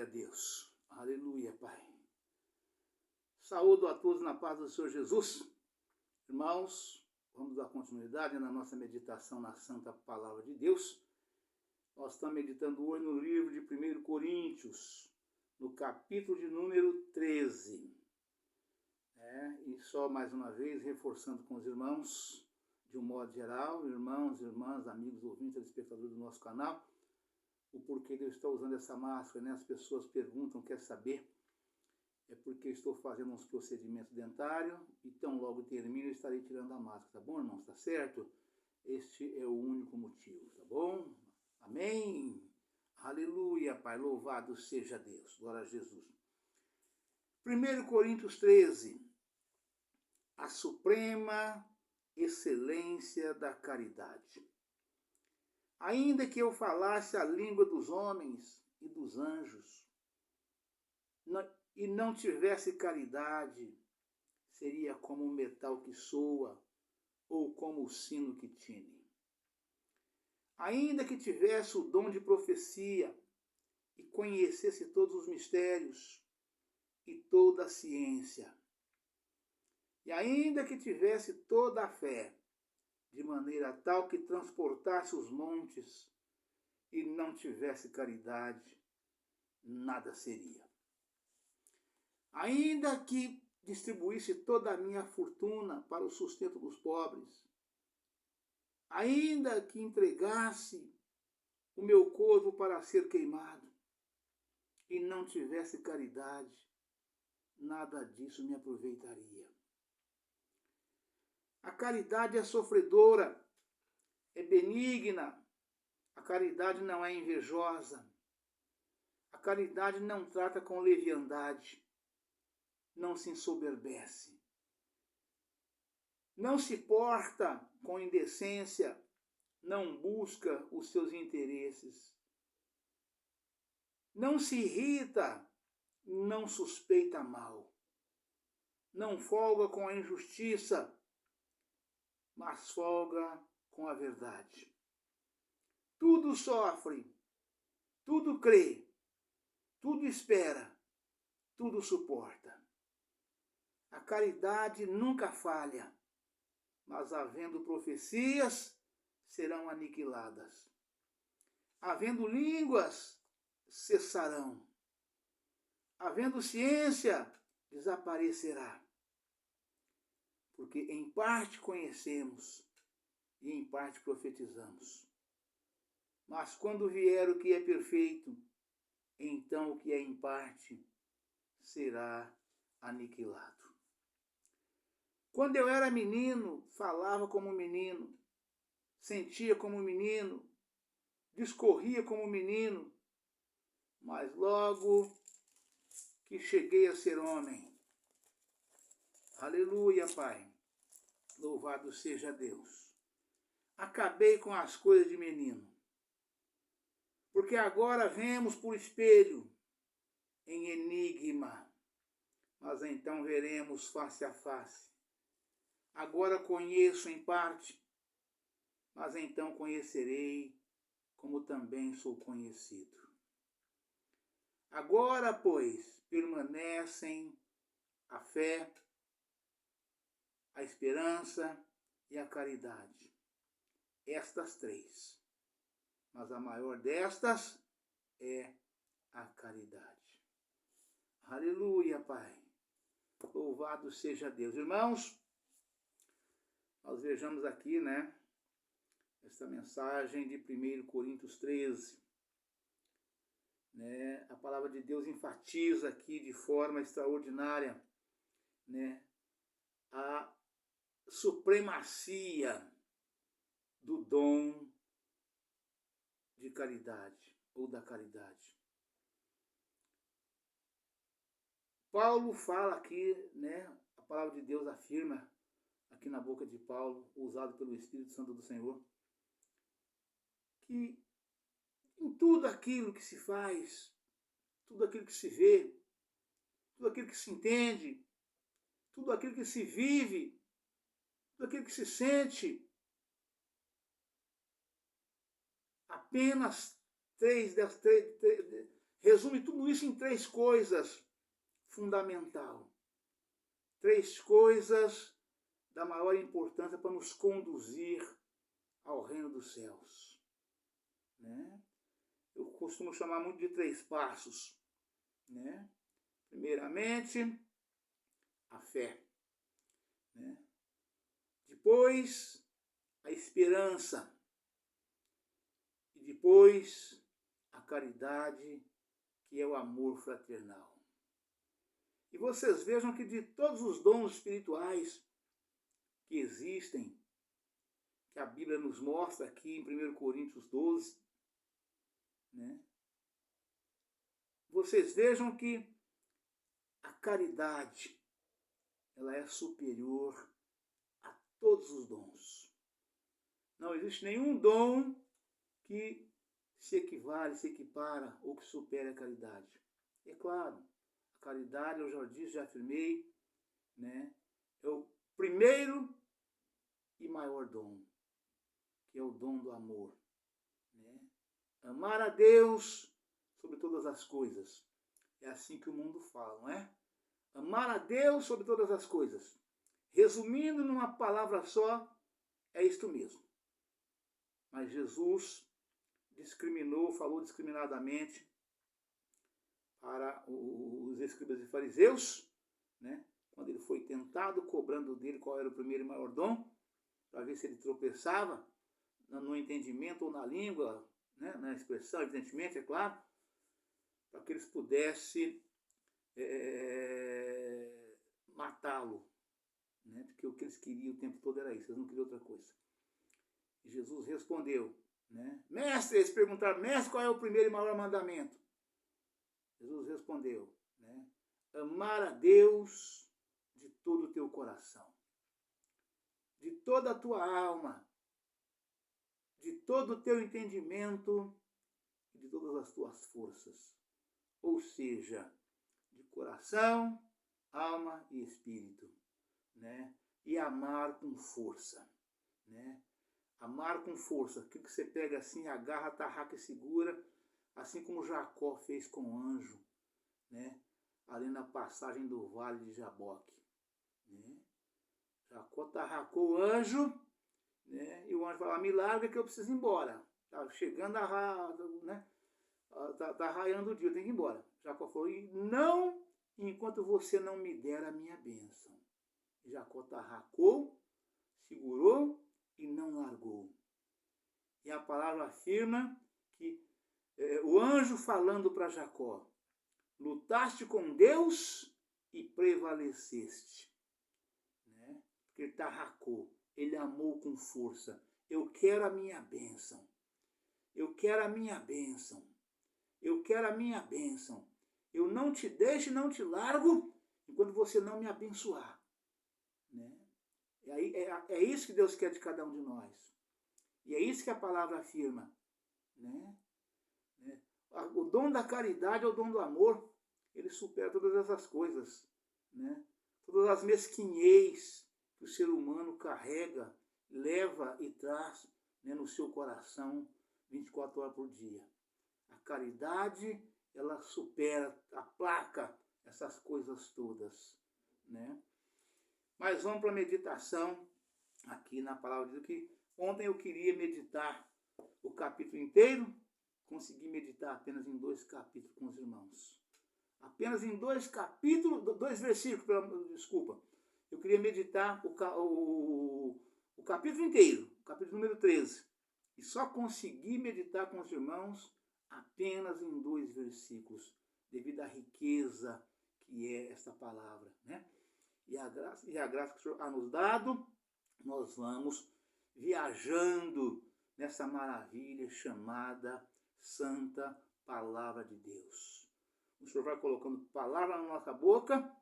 Glória a Deus. Aleluia, Pai. Saúdo a todos na paz do Senhor Jesus. Irmãos, vamos dar continuidade na nossa meditação na Santa Palavra de Deus. Nós estamos meditando hoje no livro de 1 Coríntios, no capítulo de número 13. E só mais uma vez, reforçando com os irmãos, de um modo geral, irmãos, irmãs, amigos, ouvintes, telespectadores do nosso canal, o porquê de eu estar usando essa máscara, né? As pessoas perguntam, quer saber, é porque eu estou fazendo uns procedimentos dentários, e tão logo termino eu estarei tirando a máscara, tá bom, irmãos? Tá certo? Este é o único motivo, tá bom? Amém? Aleluia, Pai, louvado seja Deus, glória a Jesus. 1 Coríntios 13, a suprema excelência da caridade. Ainda que eu falasse a língua dos homens e dos anjos, e não tivesse caridade, seria como um metal que soa, ou como o sino que tine. Ainda que tivesse o dom de profecia, e conhecesse todos os mistérios, e toda a ciência, e ainda que tivesse toda a fé, de maneira tal que transportasse os montes, e não tivesse caridade, nada seria. Ainda que distribuísse toda a minha fortuna para o sustento dos pobres, ainda que entregasse o meu corpo para ser queimado, e não tivesse caridade, nada disso me aproveitaria. A caridade é sofredora, é benigna, a caridade não é invejosa, a caridade não trata com leviandade, não se ensoberbece, não se porta com indecência, não busca os seus interesses, não se irrita, não suspeita mal, não folga com a injustiça, mas folga com a verdade. Tudo sofre, tudo crê, tudo espera, tudo suporta. A caridade nunca falha, mas havendo profecias, serão aniquiladas. Havendo línguas, cessarão. Havendo ciência, desaparecerá. Porque em parte conhecemos e em parte profetizamos. Mas quando vier o que é perfeito, então o que é em parte será aniquilado. Quando eu era menino, falava como menino, sentia como menino, discorria como menino, mas logo que cheguei a ser homem, aleluia, Pai, louvado seja Deus, acabei com as coisas de menino, porque agora vemos por espelho, em enigma, mas então veremos face a face. Agora conheço em parte, mas então conhecerei como também sou conhecido. Agora, pois, permanecem a fé, a esperança e a caridade. Estas três. Mas a maior destas é a caridade. Aleluia, Pai. Louvado seja Deus. Irmãos, nós vejamos aqui, esta mensagem de 1 Coríntios 13. A palavra de Deus enfatiza aqui de forma extraordinária, a supremacia do dom de caridade, ou da caridade. Paulo fala aqui, a palavra de Deus afirma, aqui na boca de Paulo, usado pelo Espírito Santo do Senhor, que em tudo aquilo que se faz, tudo aquilo que se vê, tudo aquilo que se entende, tudo aquilo que se vive, tudo aquilo que se sente, apenas resume tudo isso em 3 coisas fundamentais. 3 coisas da maior importância para nos conduzir ao reino dos céus. Né? Eu costumo chamar muito de 3 passos. Né? Primeiramente, a fé. Né? Depois, a esperança. E depois, a caridade, que é o amor fraternal. E vocês vejam que de todos os dons espirituais que existem, que a Bíblia nos mostra aqui em 1 Coríntios 12, né? Vocês vejam que a caridade, ela é superior a todos os dons. Não existe nenhum dom que se equivale, se equipara ou que supere a caridade. É claro, a caridade, eu já disse, já afirmei, né? É o primeiro e maior dom, que é o dom do amor. Né? Amar a Deus sobre todas as coisas. É assim que o mundo fala, não é? Amar a Deus sobre todas as coisas. Resumindo numa palavra só, é isto mesmo. Mas Jesus discriminou, falou discriminadamente para os escribas e fariseus, né? Quando ele foi tentado, cobrando dele qual era o primeiro e maior dom, para ver se ele tropeçava no entendimento ou na língua, né? Na expressão, evidentemente, é claro, para que eles pudessem matá-lo. Né? Porque o que eles queriam o tempo todo era isso, eles não queriam outra coisa. E Jesus respondeu, né? Mestre, eles perguntaram, mestre, qual é o primeiro e maior mandamento? Jesus respondeu, né? Amar a Deus de todo o teu coração, de toda a tua alma, de todo o teu entendimento e de todas as tuas forças. Ou seja, de coração, alma e espírito. Né? E amar com força. Né? Amar com força. O que você pega assim, agarra, tarraca e segura, assim como Jacó fez com o anjo, né? Ali na passagem do vale de Jaboque. Né? Jacó tarracou o anjo, né? E o anjo falou, me larga que eu preciso ir embora. Tá chegando né? Tá raiando o dia, eu tenho que ir embora. Jacó falou, e não enquanto você não me der a minha bênção. Jacó tarracou, segurou e não largou. E a palavra afirma que o anjo falando para Jacó, lutaste com Deus e prevaleceste. Né? Porque ele tarracou, ele amou com força. Eu quero a minha bênção. Eu quero a minha bênção. Eu quero a minha bênção. Eu não te deixo e não te largo enquanto você não me abençoar. Né? É isso que Deus quer de cada um de nós. E é isso que a palavra afirma. Né? O dom da caridade é o dom do amor. Ele supera todas essas coisas. Né? Todas as mesquinhez que o ser humano carrega, leva e traz, né, no seu coração 24 horas por dia. A caridade, ela supera, aplaca essas coisas todas. Né? Mas vamos para a meditação aqui na palavra de Deus, que ontem eu queria meditar o capítulo inteiro, consegui meditar apenas em 2 capítulos com os irmãos. Apenas em 2 capítulos, 2 versículos, desculpa. Eu queria meditar o capítulo inteiro, o capítulo número 13. E só consegui meditar com os irmãos apenas em 2 versículos, devido à riqueza que é esta palavra, né? E a graça que o Senhor ha nos dado, nós vamos viajando nessa maravilha chamada Santa Palavra de Deus. O Senhor vai colocando palavra na nossa boca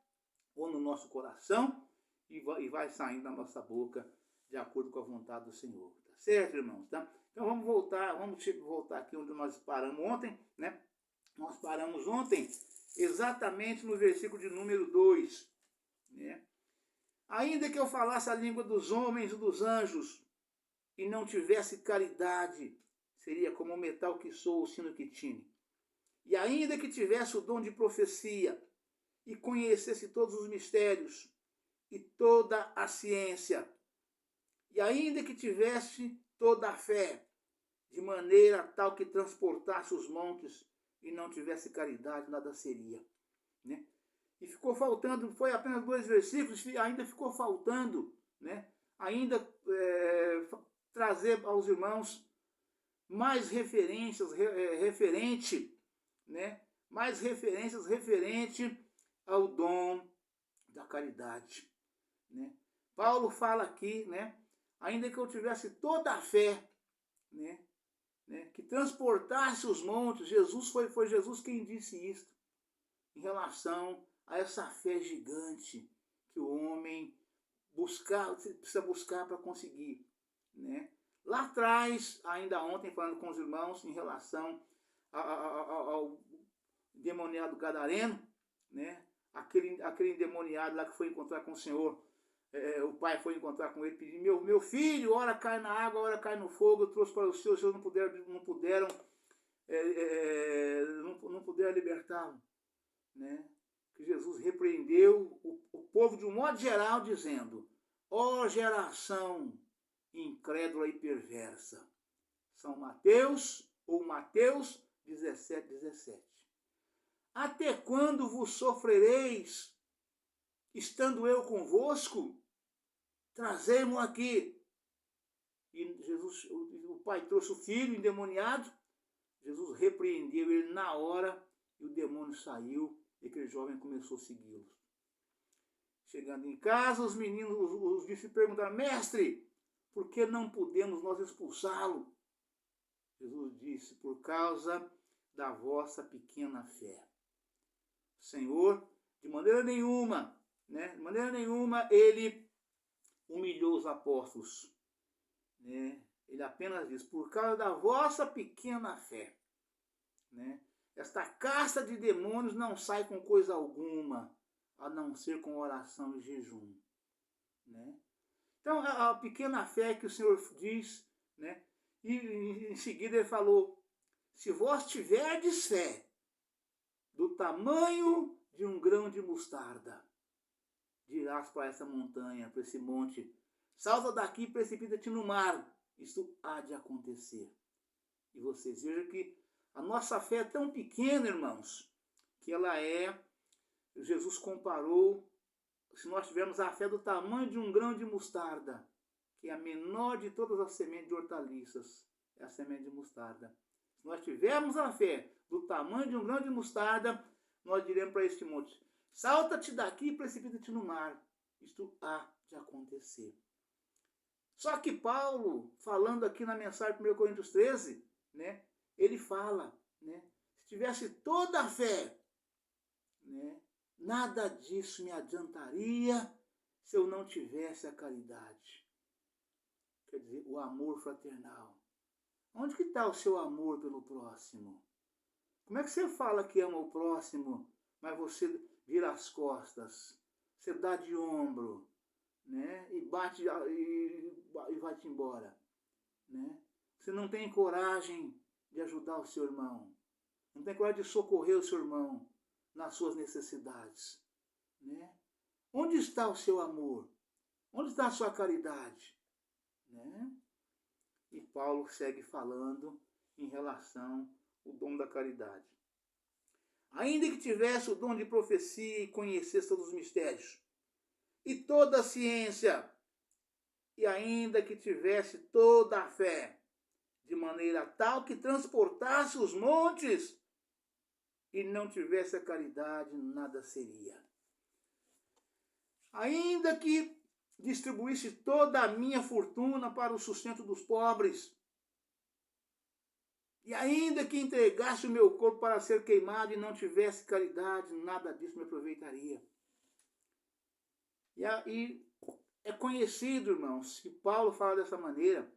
ou no nosso coração e vai saindo da nossa boca de acordo com a vontade do Senhor. Tá certo, irmãos? Tá? Então vamos voltar aqui onde nós paramos ontem, né? Nós paramos ontem exatamente no versículo de número 2. Né? Ainda que eu falasse a língua dos homens e dos anjos e não tivesse caridade, seria como o metal que soa, o sino que tine. e ainda que tivesse o dom de profecia, e conhecesse todos os mistérios, e toda a ciência, e ainda que tivesse toda a fé, de maneira tal que transportasse os montes, e não tivesse caridade, nada seria. Né? E ficou faltando, foi apenas 2 versículos, ainda ficou faltando, né? Ainda trazer aos irmãos mais referências referente ao dom da caridade. Né? Paulo fala aqui, né? Ainda que eu tivesse toda a fé, né? Que transportasse os montes, foi Jesus quem disse isso, em relação a essa fé gigante que o homem precisa buscar para conseguir. Né? Lá atrás, ainda ontem, falando com os irmãos em relação ao endemoniado gadareno, né? aquele endemoniado lá que foi encontrar com o Senhor, o pai foi encontrar com ele, pedindo, meu filho, ora cai na água, ora cai no fogo, eu trouxe para os seus não puderam libertá-lo. Né? Que Jesus repreendeu o povo de um modo geral, dizendo, ó geração incrédula e perversa. São Mateus 17, 17. Até quando vos sofrereis, estando eu convosco? Trazei-mo aqui. E Jesus, o pai trouxe o filho endemoniado, Jesus repreendeu ele na hora, e o demônio saiu, e aquele jovem começou a segui-lo. Chegando em casa, os meninos, os discípulos perguntaram, mestre, por que não podemos nós expulsá-lo? Jesus disse, por causa da vossa pequena fé. Senhor, de maneira nenhuma, ele humilhou os apóstolos. Né? Ele apenas diz, por causa da vossa pequena fé. Né? Esta casta de demônios não sai com coisa alguma, a não ser com oração e jejum. Né? Então, a pequena fé que o Senhor diz, né? E em seguida ele falou, se vós tiverdes fé do tamanho de um grão de mostarda, dirás para essa montanha, para esse monte, salta daqui e precipita-te no mar. Isso há de acontecer. E vocês vejam que a nossa fé é tão pequena, irmãos, que ela Jesus comparou, se nós tivermos a fé do tamanho de um grão de mostarda, que é a menor de todas as sementes de hortaliças, é a semente de mostarda. Se nós tivermos a fé do tamanho de um grão de mostarda, nós diremos para este monte, salta-te daqui e precipita-te no mar. Isto há de acontecer. Só que Paulo, falando aqui na mensagem de 1 Coríntios 13, né, ele fala, né, se tivesse toda a fé, né, nada disso me adiantaria se eu não tivesse a caridade. Quer dizer, o amor fraternal. Onde que está o seu amor pelo próximo? Como é que você fala que ama o próximo, mas você vira as costas, você dá de ombro, né? E bate e vai-te embora, né? Você não tem coragem de ajudar o seu irmão, não tem coragem de socorrer o seu irmão nas suas necessidades, né? Onde está o seu amor? Onde está a sua caridade? Né? E Paulo segue falando em relação ao dom da caridade. Ainda que tivesse o dom de profecia e conhecesse todos os mistérios, e toda a ciência, e ainda que tivesse toda a fé, de maneira tal que transportasse os montes, e não tivesse a caridade, nada seria. Ainda que distribuísse toda a minha fortuna para o sustento dos pobres, e ainda que entregasse o meu corpo para ser queimado e não tivesse caridade, nada disso me aproveitaria. E é conhecido, irmãos, que Paulo fala dessa maneira,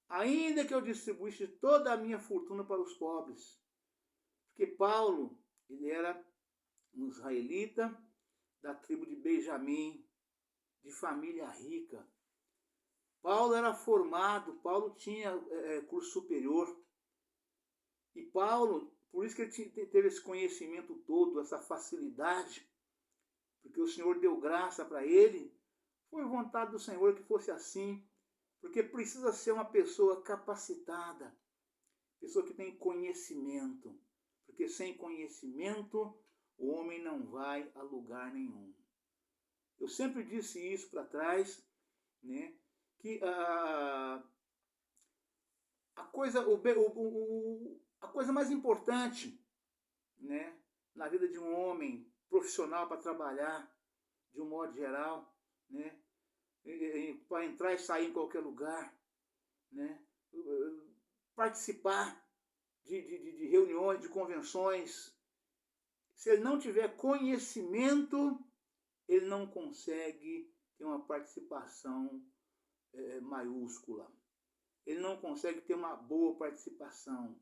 ainda que eu distribuísse toda a minha fortuna para os pobres. Porque Paulo, ele era um israelita da tribo de Benjamim, de família rica. Paulo era formado, Paulo tinha curso superior. E Paulo Por isso que ele teve esse conhecimento todo, essa facilidade, porque o Senhor deu graça para ele. Foi vontade do Senhor que fosse assim, porque precisa ser uma pessoa capacitada, pessoa que tem conhecimento, porque sem conhecimento o homem não vai a lugar nenhum. Eu sempre disse isso para trás, né, que a coisa mais importante, né, na vida de um homem profissional para trabalhar, de um modo geral, né, para entrar e sair em qualquer lugar, né, participar de reuniões, de convenções. Se ele não tiver conhecimento, ele não consegue ter uma participação maiúscula. Ele não consegue ter uma boa participação.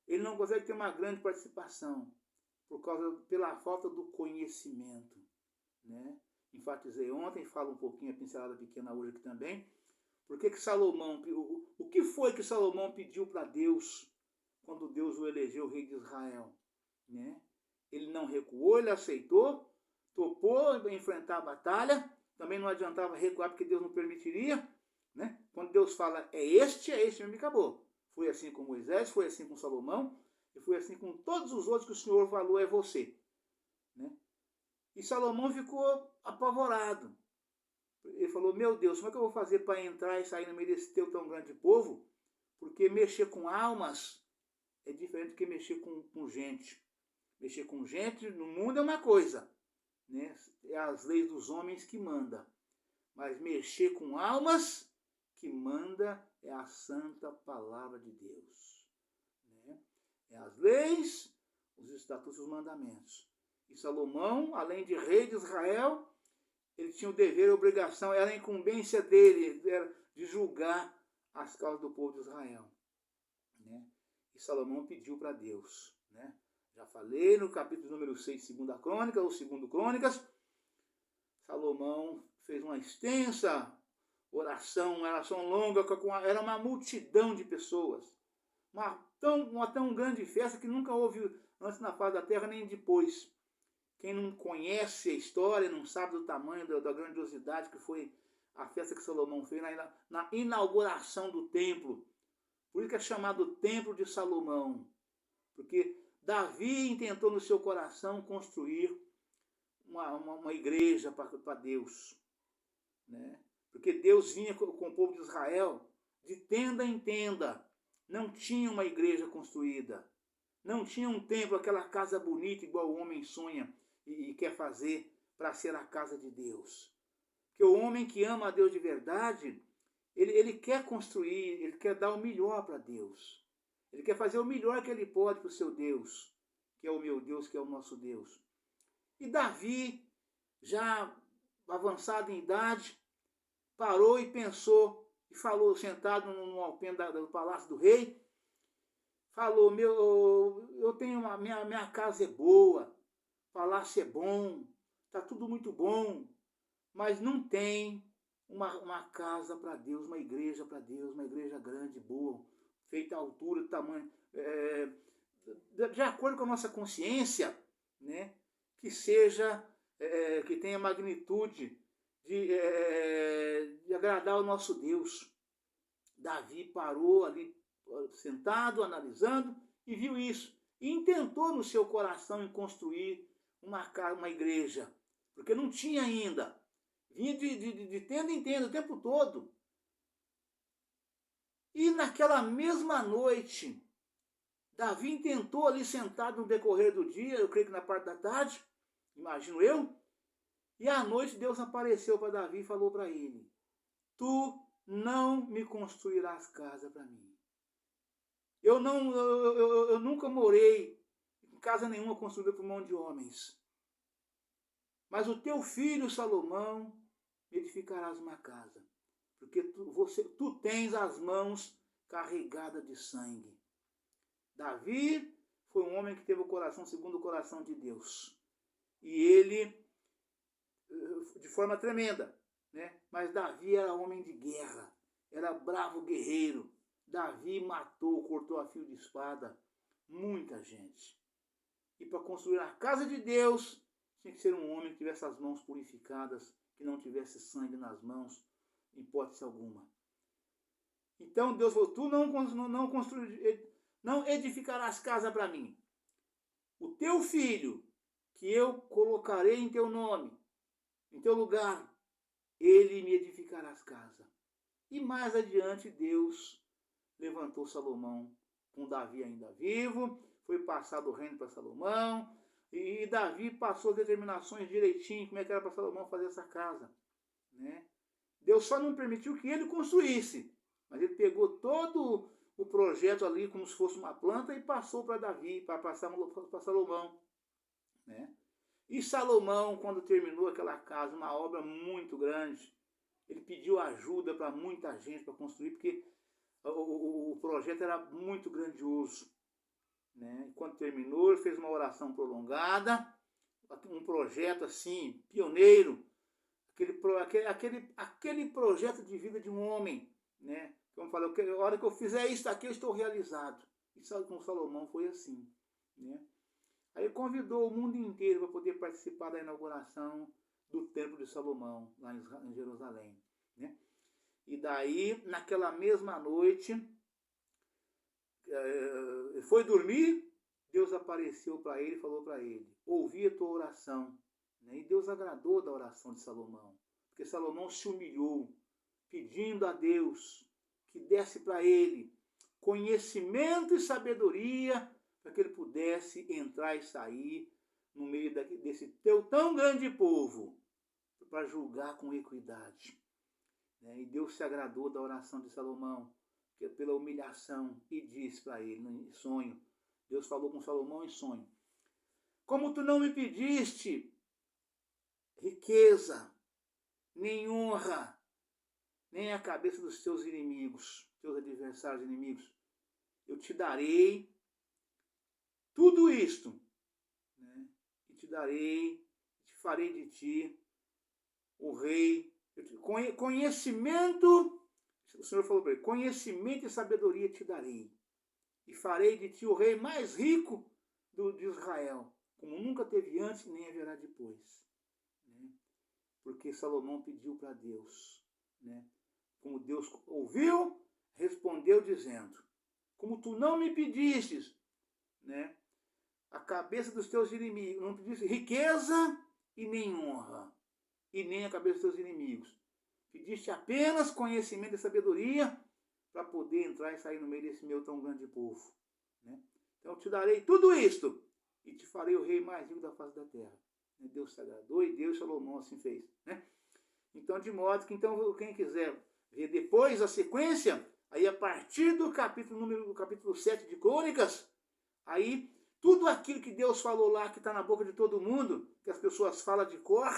Ele não consegue ter uma grande participação pela falta do conhecimento, né? Enfatizei ontem, falo um pouquinho, a pincelada pequena hoje aqui também. Por que Salomão, o que foi que Salomão pediu para Deus quando Deus o elegeu rei de Israel, né? Ele não recuou, ele aceitou, topou enfrentar a batalha, também não adiantava recuar porque Deus não permitiria, né? Quando Deus fala é este mesmo e acabou. Foi assim com Moisés, foi assim com Salomão, e foi assim com todos os outros que o Senhor falou é você, né? E Salomão ficou apavorado. Ele falou, meu Deus, como é que eu vou fazer para entrar e sair no meio desse teu tão grande povo? Porque mexer com almas é diferente do que mexer com gente. Mexer com gente no mundo é uma coisa, né? É as leis dos homens que manda. Mas mexer com almas, que manda é a santa palavra de Deus, né? É as leis, os estatutos e os mandamentos. E Salomão, além de rei de Israel, ele tinha o dever e a obrigação, era a incumbência dele, era de julgar as causas do povo de Israel, né? E Salomão pediu para Deus, né? Já falei no capítulo número 6, segunda crônica, ou segundo crônicas, Salomão fez uma extensa oração, uma oração longa, era uma multidão de pessoas, uma tão grande festa que nunca houve antes na face da terra, nem depois. Quem não conhece a história, não sabe do tamanho, da grandiosidade que foi a festa que Salomão fez na inauguração do templo. Por isso que é chamado Templo de Salomão. Porque Davi intentou no seu coração construir uma igreja para Deus, né? Porque Deus vinha com o povo de Israel de tenda em tenda. Não tinha uma igreja construída. Não tinha um templo, aquela casa bonita igual o homem sonha e quer fazer para ser a casa de Deus. Porque o homem que ama a Deus de verdade, ele quer construir, ele quer dar o melhor para Deus. Ele quer fazer o melhor que ele pode para o seu Deus, que é o meu Deus, que é o nosso Deus. E Davi, já avançado em idade, parou e pensou, e falou, sentado no alpendre do palácio do rei, falou, eu tenho minha casa é boa, o palácio é bom, está tudo muito bom, mas não tem uma casa para Deus, uma igreja para Deus, uma igreja grande, boa, feita à altura, tamanho, de acordo com a nossa consciência, né, que seja, que tenha magnitude de agradar o nosso Deus. Davi parou ali, sentado, analisando, e viu isso. E intentou no seu coração em construir uma igreja, porque não tinha ainda. Vinha de tenda em tenda o tempo todo. E naquela mesma noite, Davi tentou ali sentado no decorrer do dia, eu creio que na parte da tarde, imagino eu, e à noite Deus apareceu para Davi e falou para ele, tu não me construirás casa para mim. Eu nunca morei em casa nenhuma construída por mão de homens. Mas o teu filho Salomão edificarás uma casa, porque tu tens as mãos carregadas de sangue. Davi foi um homem que teve o coração segundo o coração de Deus. E ele, de forma tremenda, né? Mas Davi era homem de guerra, era bravo guerreiro. Davi matou, cortou a fio de espada muita gente. E para construir a casa de Deus, tinha que ser um homem que tivesse as mãos purificadas, que não tivesse sangue nas mãos, em hipótese alguma. Então Deus falou, tu não edificarás casa para mim. O teu filho, que eu colocarei em teu nome, em teu lugar, ele me edificará as casas. E mais adiante Deus levantou Salomão, com Davi ainda vivo, foi passado o reino para Salomão, e Davi passou as determinações direitinho, como é que era para Salomão fazer essa casa. Né? Deus só não permitiu que ele construísse, mas ele pegou todo o projeto ali como se fosse uma planta e passou para Davi, para passar para Salomão. Né? E Salomão, quando terminou aquela casa, uma obra muito grande, ele pediu ajuda para muita gente para construir, porque o projeto era muito grandioso. Né? E quando terminou, ele fez uma oração prolongada, um projeto assim, pioneiro, aquele projeto de vida de um homem. Né? Como eu falei, a hora que eu fizer isso aqui, eu estou realizado. E com Salomão foi assim. Né? Aí ele convidou o mundo inteiro para poder participar da inauguração do Templo de Salomão, lá em Jerusalém. Né? E daí, naquela mesma noite, foi dormir, Deus apareceu para ele e falou para ele, ouvi a tua oração. Né? E Deus agradou da oração de Salomão, porque Salomão se humilhou, pedindo a Deus que desse para ele conhecimento e sabedoria, para que ele pudesse entrar e sair no meio desse tão grande povo, para julgar com equidade. Né? E Deus se agradou da oração de Salomão, pela humilhação, e disse para ele em sonho, Deus falou com Salomão em sonho, como tu não me pediste riqueza, nem honra, nem a cabeça dos teus inimigos, teus adversários inimigos, eu te darei tudo isto, né? E te farei de ti o rei, conhecimento, o Senhor falou para ele, conhecimento e sabedoria te darei, e farei de ti o rei mais rico de Israel, como nunca teve antes, nem haverá depois. Né? Porque Salomão pediu para Deus, né? Como Deus ouviu, respondeu dizendo, como tu não me pedistes, né? A cabeça dos teus inimigos, não pediste riqueza e nem honra, e nem a cabeça dos teus inimigos. Pediste apenas conhecimento e sabedoria para poder entrar e sair no meio desse meu tão grande povo. Né? Então eu te darei tudo isto e te farei o rei mais rico da face da terra. Deus se agradou e Deus, Salomão, assim fez. Né? Então, de modo que então, quem quiser ver depois a sequência, aí a partir do capítulo 7 de Crônicas, aí tudo aquilo que Deus falou lá, que está na boca de todo mundo, que as pessoas falam de cor,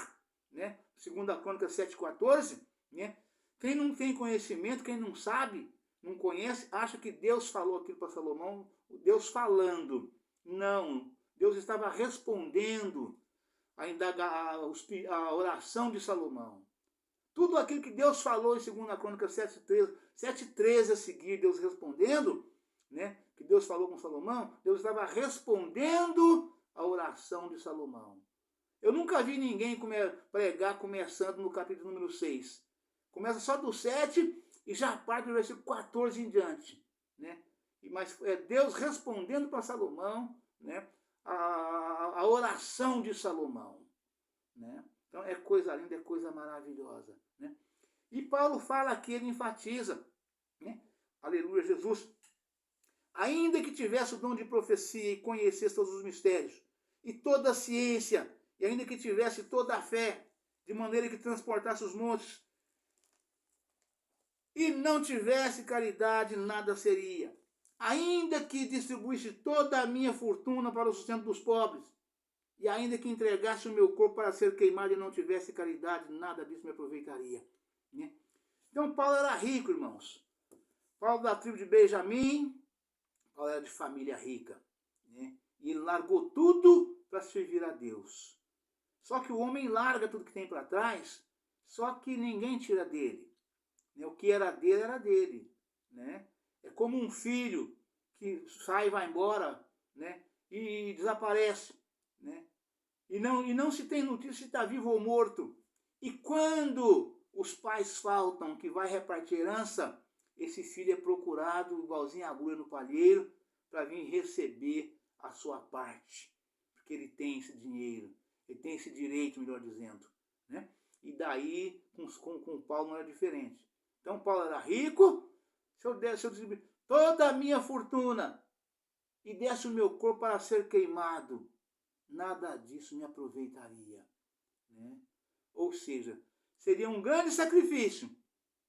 né? 2 Crônicas 7,14, né? Quem não tem conhecimento, quem não sabe, não conhece, acha que Deus falou aquilo para Salomão, Deus falando. Não, Deus estava respondendo a oração de Salomão. Tudo aquilo que Deus falou em 2 Crônicas 7,13 a seguir, Deus respondendo, né? Que Deus falou com Salomão, Deus estava respondendo a oração de Salomão. Eu nunca vi ninguém pregar começando no capítulo número 6. Começa só do 7 e já parte do versículo 14 em diante. Né? Mas é Deus respondendo para Salomão, né? a oração de Salomão. Né? Então é coisa linda, é coisa maravilhosa. Né? E Paulo fala aqui, ele enfatiza, né? Aleluia, Jesus. Ainda que tivesse o dom de profecia e conhecesse todos os mistérios, e toda a ciência, e ainda que tivesse toda a fé, de maneira que transportasse os montes, e não tivesse caridade, nada seria. Ainda que distribuísse toda a minha fortuna para o sustento dos pobres, e ainda que entregasse o meu corpo para ser queimado e não tivesse caridade, nada disso me aproveitaria. Né? Então Paulo era rico, irmãos. Paulo da tribo de Benjamim, Paulo era de família rica. Né? E ele largou tudo para servir a Deus. Só que o homem larga tudo que tem para trás, só que ninguém tira dele. Né? O que era dele, era dele. Né? É como um filho que sai e vai embora né? E desaparece, né? E não se tem notícia se está vivo ou morto. E quando os pais faltam, que vai repartir herança, esse filho é procurado, igualzinho a agulha no palheiro, para vir receber a sua parte. Porque ele tem esse dinheiro, ele tem esse direito, melhor dizendo, né? E daí, com Paulo não era diferente. Então, Paulo era rico, se eu toda a minha fortuna e desse o meu corpo para ser queimado, nada disso me aproveitaria, né? Ou seja, seria um grande sacrifício,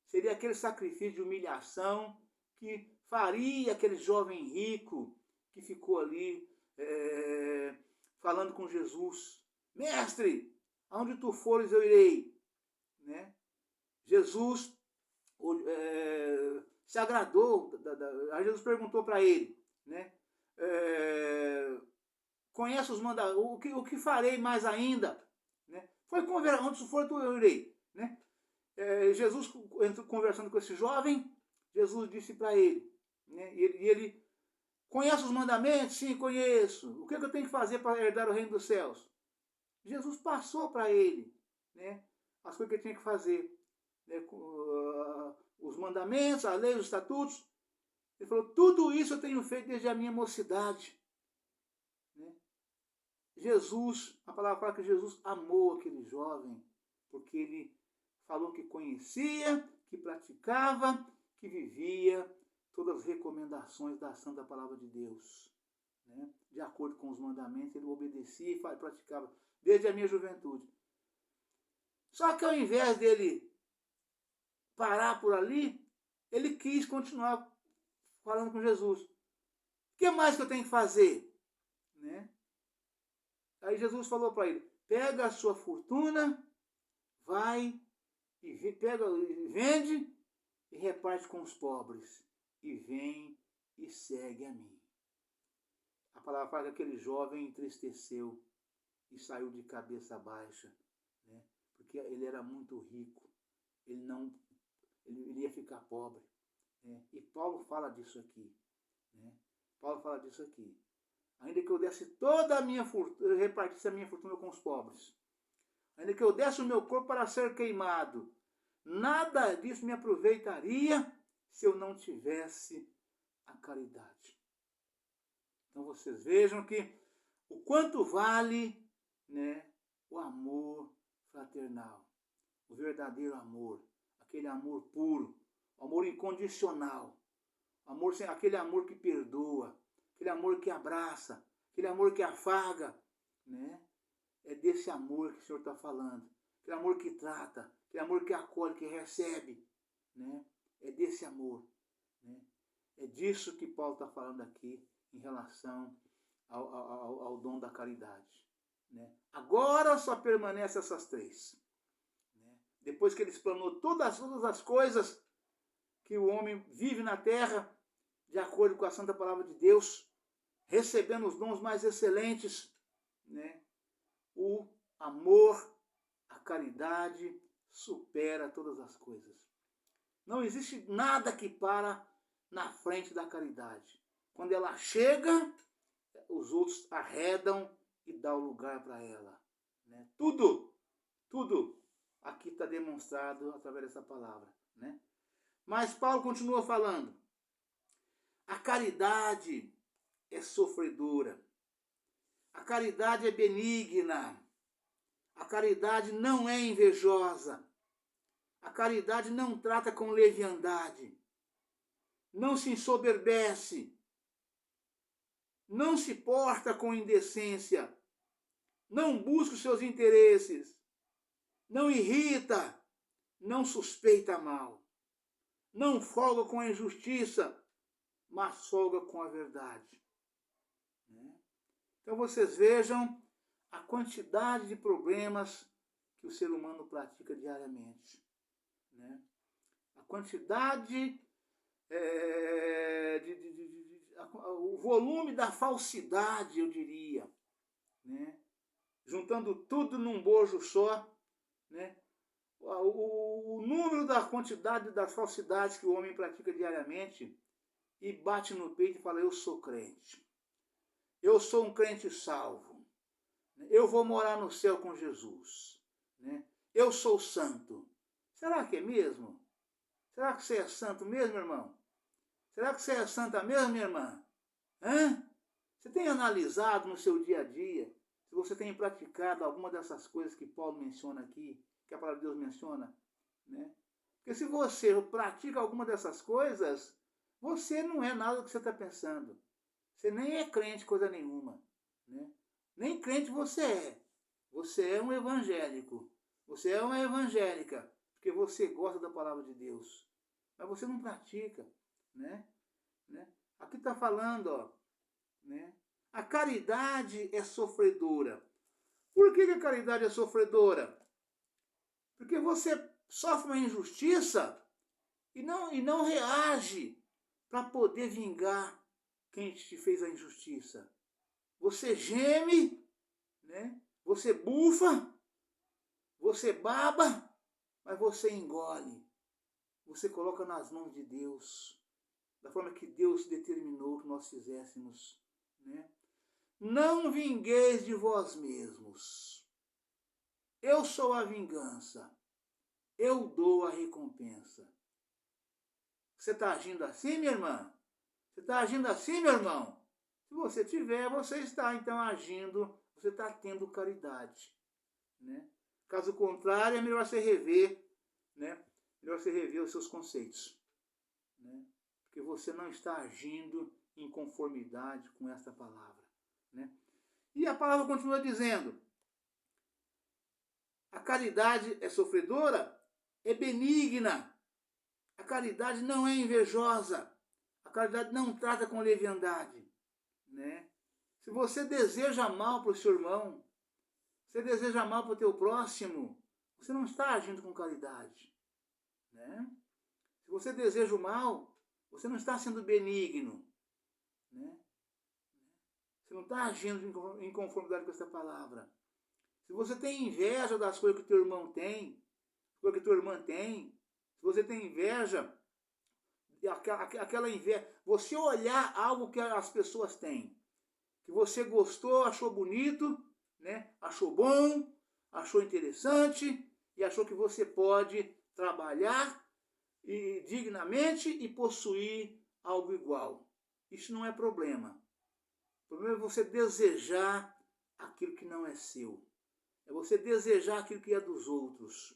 seria aquele sacrifício de humilhação que faria aquele jovem rico que ficou ali falando com Jesus: mestre, aonde tu fores eu irei, né? Jesus se agradou, aí Jesus perguntou para ele, né? Conhece os mandamentos, o que farei mais ainda? Né? Foi conversar, onde for eu irei. Né? Jesus, conversando com esse jovem, Jesus disse para ele, né? E ele conhece os mandamentos? Sim, conheço. O que eu tenho que fazer para herdar o reino dos céus? Jesus passou para ele, né, as coisas que ele tinha que fazer, né, os mandamentos, a lei, os estatutos. Ele falou: tudo isso eu tenho feito desde a minha mocidade. Né? Jesus, a palavra fala que Jesus amou aquele jovem, porque ele falou que conhecia, que praticava, que vivia todas as recomendações da santa palavra de Deus. Né? De acordo com os mandamentos, ele obedecia e praticava desde a minha juventude. Só que ao invés dele parar por ali, ele quis continuar falando com Jesus. O que mais que eu tenho que fazer? Né? Aí Jesus falou para ele: pega a sua fortuna, vai e vende e reparte com os pobres, e vem e segue a mim. A palavra fala que aquele jovem entristeceu e saiu de cabeça baixa, né? Porque ele era muito rico, ele ia ficar pobre, né? E Paulo fala disso aqui, né? Paulo fala disso aqui. Ainda que eu desse toda a minha fortuna, repartisse a minha fortuna com os pobres, ainda que eu desse o meu corpo para ser queimado, nada disso me aproveitaria se eu não tivesse a caridade. Então vocês vejam que o quanto vale, né, o amor fraternal, o verdadeiro amor, aquele amor puro, o amor incondicional, aquele amor que perdoa, aquele amor que abraça, aquele amor que afaga, né? É desse amor que o Senhor está falando, aquele amor que trata, aquele amor que acolhe, que recebe, né? É desse amor, né? É disso que Paulo está falando aqui em relação ao dom da caridade. Né? Agora só permanecem essas três. Né? Depois que ele explanou todas as coisas que o homem vive na terra, de acordo com a santa palavra de Deus, recebendo os dons mais excelentes, né? O amor, a caridade supera todas as coisas. Não existe nada que para na frente da caridade. Quando ela chega, os outros arredam e dão lugar para ela. Né? Tudo aqui está demonstrado através dessa palavra. Né? Mas Paulo continua falando. A caridade é sofredora. A caridade é benigna. A caridade não é invejosa. A caridade não trata com leviandade. Não se ensoberbece. Não se porta com indecência. Não busca os seus interesses. Não irrita. Não suspeita mal. Não folga com a injustiça, mas folga com a verdade. Então vocês vejam a quantidade de problemas que o ser humano pratica diariamente. Né? A quantidade, o volume da falsidade, eu diria. Né? Juntando tudo num bojo só, né? O número da quantidade das falsidades que o homem pratica diariamente e bate no peito e fala: eu sou crente. eu sou um crente salvo, eu vou morar no céu com Jesus, né? Eu sou santo. Será que é mesmo? Será que você é santo mesmo, irmão? Será que você é santa mesmo, minha irmã? Hã? Você tem analisado no seu dia a dia, se você tem praticado alguma dessas coisas que Paulo menciona aqui, que a palavra de Deus menciona, né? Porque se você pratica alguma dessas coisas, você não é nada do que você está pensando. Você nem é crente coisa nenhuma, né? Nem crente você é. Você é um evangélico. Você é uma evangélica, porque você gosta da palavra de Deus. Mas você não pratica, né? Aqui está falando, ó, né? A caridade é sofredora. Por que a caridade é sofredora? Porque você sofre uma injustiça e não reage para poder vingar quem te fez a injustiça. Você geme, né? Você bufa, você baba, mas você engole. Você coloca nas mãos de Deus, da forma que Deus determinou que nós fizéssemos, né? Não vingueis de vós mesmos. Eu sou a vingança. Eu dou a recompensa. Você está agindo assim, minha irmã? Você está agindo assim, meu irmão? Se você tiver, você está então agindo, você está tendo caridade, né? Caso contrário, é melhor você rever, né? Melhor você rever os seus conceitos, né? Porque você não está agindo em conformidade com esta palavra, né? E a palavra continua dizendo: a caridade é sofredora, é benigna. A caridade não é invejosa. A caridade não trata com leviandade, né? Se você deseja mal para o seu irmão, você deseja mal para o teu próximo, você não está agindo com caridade, né? Se você deseja o mal, você não está sendo benigno, né? Você não está agindo em conformidade com essa palavra. Se você tem inveja das coisas que teu irmão tem, coisas que tua irmã tem, se você tem inveja, aquela inveja, você olhar algo que as pessoas têm, que você gostou, achou bonito, né? Achou bom, achou interessante e achou que você pode trabalhar e dignamente e possuir algo igual. Isso não é problema. O problema é você desejar aquilo que não é seu. É você desejar aquilo que é dos outros.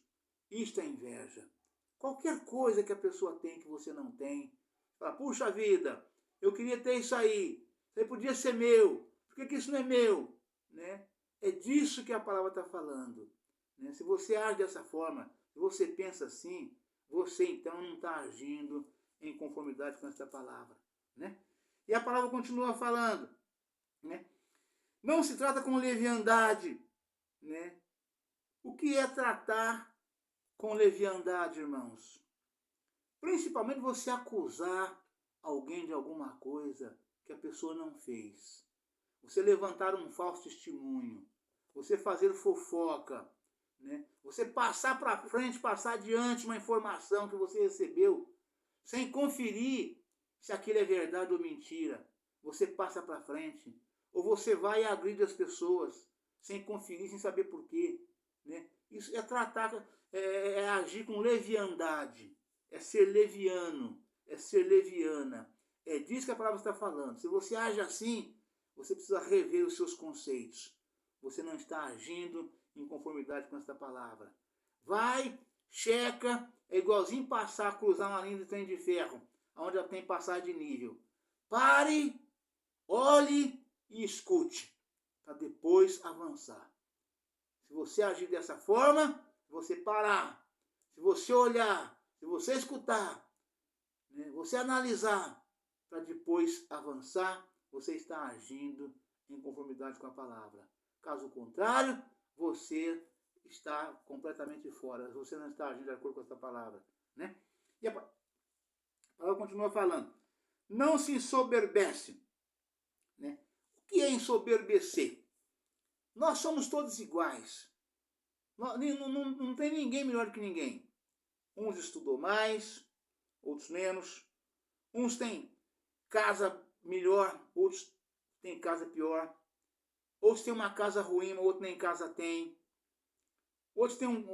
Isto é inveja. Qualquer coisa que a pessoa tem que você não tem. Fala, puxa vida, eu queria ter isso aí. Isso aí podia ser meu. Por que isso não é meu? Né? É disso que a palavra está falando. Né? Se você age dessa forma, se você pensa assim, você então não está agindo em conformidade com essa palavra. Né? E a palavra continua falando. Né? Não se trata com leviandade. Né? O que é tratar com leviandade, irmãos? Principalmente você acusar alguém de alguma coisa que a pessoa não fez. Você levantar um falso testemunho. Você fazer fofoca. Né? Você passar para frente, passar adiante uma informação que você recebeu, sem conferir se aquilo é verdade ou mentira. Você passa para frente. Ou você vai e agride as pessoas, sem conferir, sem saber porquê. Né? Isso é tratar, é agir com leviandade. É ser leviano, é ser leviana. É disso que a palavra está falando. Se você age assim, você precisa rever os seus conceitos. Você não está agindo em conformidade com esta palavra. Vai, checa, é igualzinho passar, cruzar uma linha de trem de ferro, onde ela tem passagem de nível. Pare, olhe e escute, para depois avançar. Se você agir dessa forma, se você parar, se você olhar, se você escutar, né, você analisar, para depois avançar, você está agindo em conformidade com a palavra. Caso contrário, você está completamente fora. Você não está agindo de acordo com essa palavra. Né? E a palavra continua falando. Não se ensoberbece. Né? O que é ensoberbecer? Nós somos todos iguais. Não tem ninguém melhor que ninguém. Uns estudou mais, outros menos. Uns têm casa melhor, outros tem casa pior. Outros têm uma casa ruim, mas outro nem casa tem. Outros têm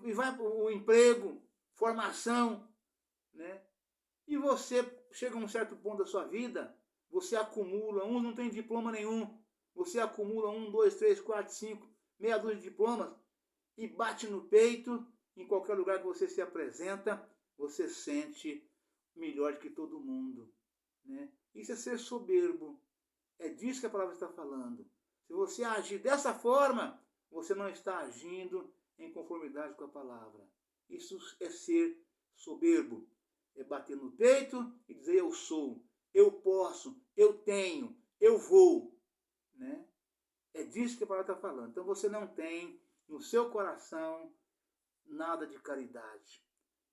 e vai para o emprego, formação, né? E você chega a um certo ponto da sua vida, você acumula, uns não tem diploma nenhum, você acumula 1, 2, 3, 4, 5, meia dúzia de diplomas e bate no peito, em qualquer lugar que você se apresenta, você sente melhor do que todo mundo, né? Isso é ser soberbo. É disso que a palavra está falando. Se você agir dessa forma, você não está agindo em conformidade com a palavra. Isso é ser soberbo. É bater no peito e dizer eu sou, eu posso, eu tenho, eu vou, né? É disso que a palavra está falando. Então você não tem no seu coração nada de caridade.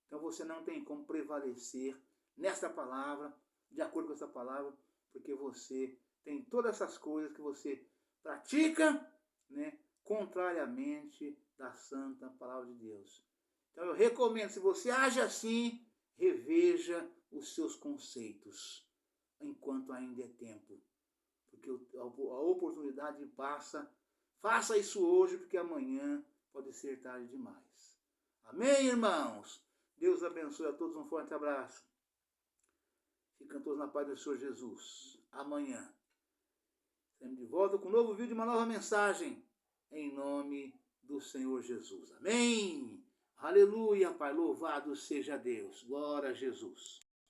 Então você não tem como prevalecer nesta palavra, de acordo com essa palavra, porque você tem todas essas coisas que você pratica, né, contrariamente da santa palavra de Deus. Então eu recomendo, se você age assim, reveja os seus conceitos, enquanto ainda é tempo. Porque a oportunidade passa. Faça isso hoje, porque amanhã pode ser tarde demais. Amém, irmãos? Deus abençoe a todos, um forte abraço. Ficam todos na paz do Senhor Jesus. Amanhã estaremos de volta com um novo vídeo e uma nova mensagem. Em nome do Senhor Jesus. Amém? Aleluia, Pai. Louvado seja Deus. Glória a Jesus.